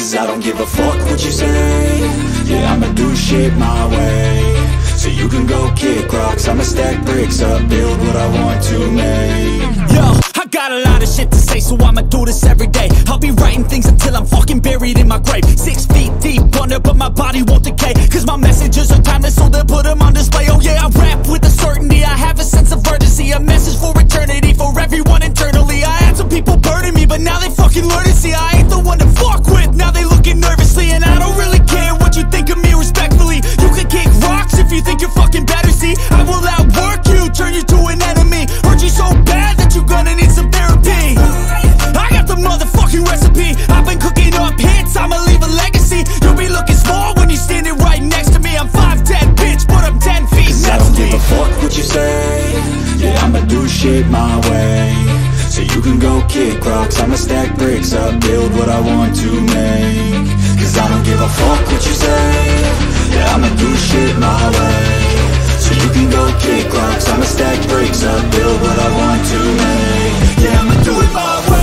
Cause I don't give a fuck what you say. Yeah, I'ma do shit my way. So you can go kick rocks, I'ma stack bricks up, build what I want to make. Yo, I got a lot of shit to say, so I'ma do this every day. I'll be writing things until I'm fucking buried in my grave. 6 feet deep under, but my body won't decay. Cause my messages are timeless, so they'll put them on display. Oh yeah, I rap with a certainty, I have a sense of urgency. A message for eternity, for everyone internally. I had some people burning me, but now they fucking learn to see I ain't the one to fuck with, now they looking nervously. And I don't really care what you think of me, respectfully. You can kick rocks if you think you're fucking better, see. I will outwork you, turn you to an enemy. Hurt you so bad that you're gonna need some therapy. I got the motherfucking recipe. I've been cooking up hits, I'ma leave a legacy. You'll be looking small when you're standing right next to me. I'm 5'10", bitch, but I'm 10 feet next to me. I don't give a fuck what you say. Yeah, I'ma do shit my way. So you can go kick rocks, I'ma stack bricks up, build what I want to make. Cause I don't give a fuck what you say. Yeah, I'ma do shit my way. So you can go kick rocks, I'ma stack bricks up, build what I want to make. Yeah, I'ma do it my way.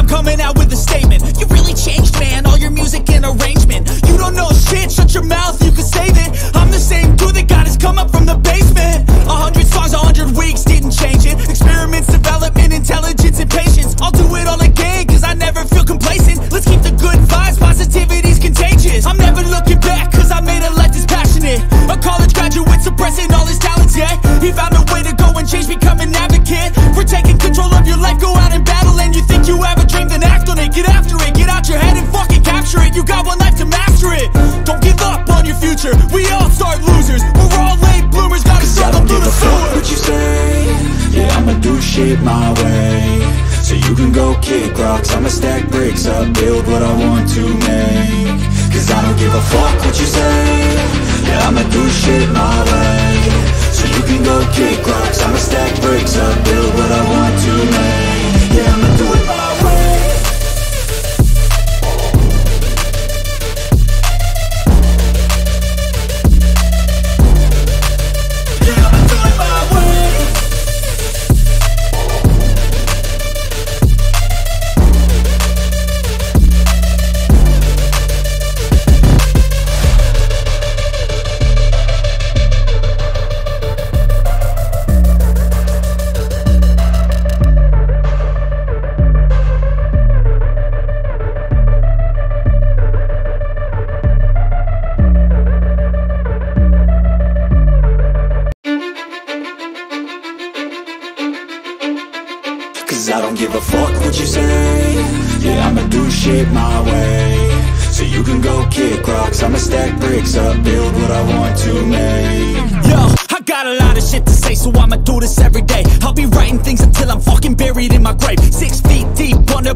Coming out with a statement. You really changed, man, all your music and arrangement. You don't know shit, shut your mouth, you can save it. I'm the same dude that got his come up from the basement. 100 songs, 100 weeks, didn't change it. Experiments, development, intelligence, and patience. I'll do it all again, cause I never feel complacent. Let's keep the good vibes, positivity's contagious. I'm never looking back, cause I made a life that's passionate. A college graduate suppressing all his talents, yeah. He found a way to go and change, become an advocate. For taking control of your life, go out and battle. And you think you have a dream, then act on it. Get after it, get out your head and fucking capture it. You got one life to master it. Don't give up on your future, we all start losers. We're all late bloomers, gotta start them through the sewer. I don't give a fuck what you say. Yeah, I'ma do shit my way. So you can go kick rocks, I'ma stack bricks up, build what I want to make. Cause I don't give a fuck what you say. Yeah, I'ma do shit my way. So you can go kick rocks, I'ma stack bricks up, build what I want to make. Yeah, I'ma do it my way. Yeah, I'ma do it my way. Cause I don't give a fuck what you say. Yeah, I'ma do shit my way. So you can go kick rocks, I'ma stack bricks up, build what I want to make. Yo, I got a lot of shit to say, so I'ma do this every day. I'll be writing things until I'm fucking buried in my grave. 6 feet deep under